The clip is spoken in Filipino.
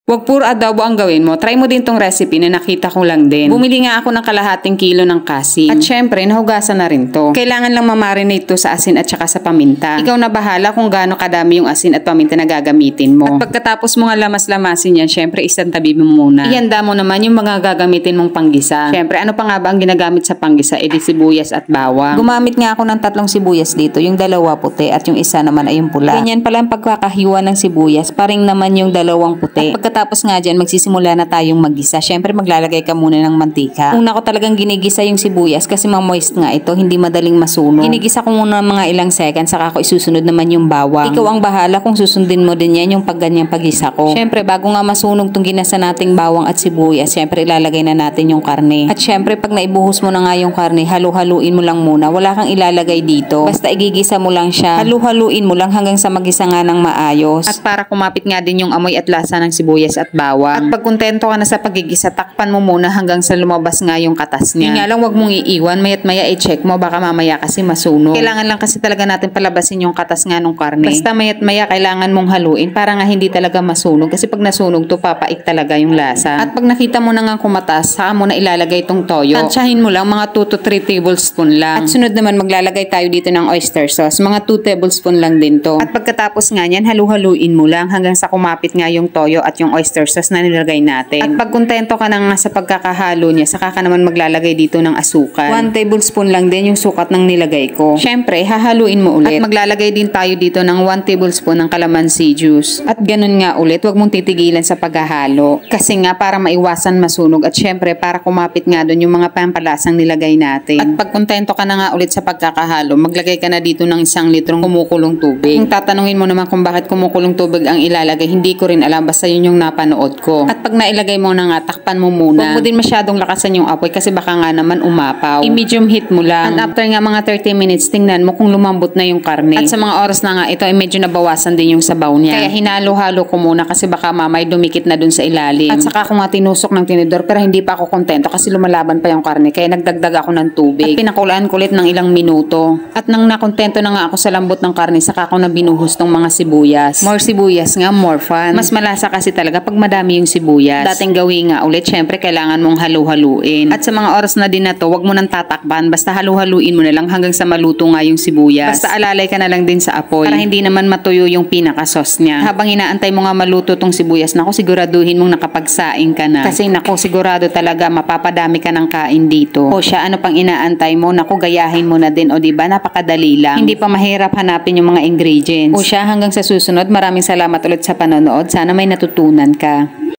Huwag puro adobo ang gawin mo. Try mo din tong recipe na nakita ko lang din. Bumili nga ako ng kalahating kilo ng kasin. At syempre, nahugasan na rin to. Kailangan lang mamarinate to sa asin at saka sa paminta. Ikaw na bahala kung gaano kadami yung asin at paminta na gagamitin mo. At pagkatapos mo nga lamas-lamasin yan, syempre isang tabi mo muna. Ihanda mo naman yung mga gagamitin mong panggisa. Syempre, ano pa nga ba ang ginagamit sa panggisa? Edi sibuyas at bawang. Gumamit nga ako ng 3 sibuyas dito. Yung 2 puti at yung isa naman ay yung pula. Ganyan pala ang pagkakahiwa ng sibuyas. Paring naman yung 2 puti. At tapos nga dyan, magsisimula na tayong maggisa. Syempre, maglalagay ka muna ng mantika. Una ko talagang ginigisa yung sibuyas kasi ma-moist nga ito, hindi madaling masunog. Ginigisa ko muna mga ilang seconds, saka ko isusunod naman yung bawang. Ikaw ang bahala kung susundin mo din yan yung pagganyang paggisa ko. Syempre, bago nga masunog tong ginasa nating bawang at sibuyas, syempre ilalagay na natin yung karne. At syempre, pag naibuhos mo na nga yung karne, halu-haluin mo lang muna. Wala kang ilalagay dito. Basta igigisa mo lang siya. Halu-haluin mo lang hanggang sa magisa nga ng maayos. At para kumapit nga din yung amoy at lasa ng sibuyas at bawang. At pag kontento ka na sa pagigisa, takpan mo muna hanggang sa lumabas nga yung katas niya. Yung nga lang, wag mong iiwan, mayat maya i-check mo, baka mamaya kasi masunog. Kailangan lang kasi talaga natin palabasin yung katas nga ng karne. Basta mayat maya kailangan mong haluin para nga hindi talaga masunog, kasi pag nasunog to, papaik talaga yung lasa. At pag nakita mo na nga kumatas, saka mo na ilalagay tong toyo. Tansyahin mo lang, mga 2 to 3 tablespoon lang. At sunod naman, maglalagay tayo dito ng oyster sauce, mga 2 tablespoon lang din to. At pagkatapos nga yan, halu-haluin mo lang hanggang sa kumapit nga yung toyo at yung oyster sauce na nilagay natin. At pag kontento ka na nga sa pagkakahalo niya, saka ka naman maglalagay dito ng asukal. 1 tablespoon lang din yung sukat ng nilagay ko. Syempre, hahaluin mo ulit. At maglalagay din tayo dito ng 1 tablespoon ng calamansi juice. At ganun nga ulit, wag mong titigilan sa paghahalo. Kasi nga para maiwasan masunog at syempre para kumapit nga doon yung mga pampalasang nilagay natin. At pag kontento ka na nga ulit sa pagkakahalo, maglagay ka na dito ng 1 litrong kumukulong tubig. Kung tatanungin mo naman kung bakit kumukulong tubig ang ilalagay, hindi ko rin alam, basta yun yung napanood ko. At pag nailagay mo na nga, takpan mo muna. Huwag mo din masyadong lakasan yung apoy kasi baka nga naman umapaw. I-medium heat mo lang. At after nga mga 30 minutes, tingnan mo kung lumambot na yung karne. At sa mga oras na nga ito, ay medyo nabawasan din yung sabaw niya. Kaya hinalo-halo ko muna kasi baka mamay dumikit na dun sa ilalim. At saka ako nga tinusok ng tinidor pero hindi pa ako kontento kasi lumalaban pa yung karne. Kaya nagdagdag ako ng tubig. At pinakulaan ko ulit ng ilang minuto. At nang nakontento na nga ako sa lambot ng karne, saka ako na binuhos tong mga sibuyas. More sibuyas nga, more fun. Mas malasa kasi talaga pag madami yung sibuyas. Dating gawin nga ulit, syempre kailangan mong halu-haluin. At sa mga oras na din na to, wag mo nang tatakpan, basta halu-haluin mo na lang hanggang sa maluto nga yung sibuyas. Basta alalay ka na lang din sa apoy para hindi naman matuyo yung pinaka-sauce niya. Habang inaantay mo nga maluto tong sibuyas, naku, siguraduhin mong nakapagsaing ka na. Kasi naku, sigurado talaga mapapadami ka ng kain dito. O siya, ano pang inaantay mo? Naku, gayahin mo na din. O diba, napakadali lang. Hindi pa mahirap hanapin yung mga ingredients. O siya, hanggang sa susunod, maraming salamat ulit sa panonood. Sana may natutunan ka.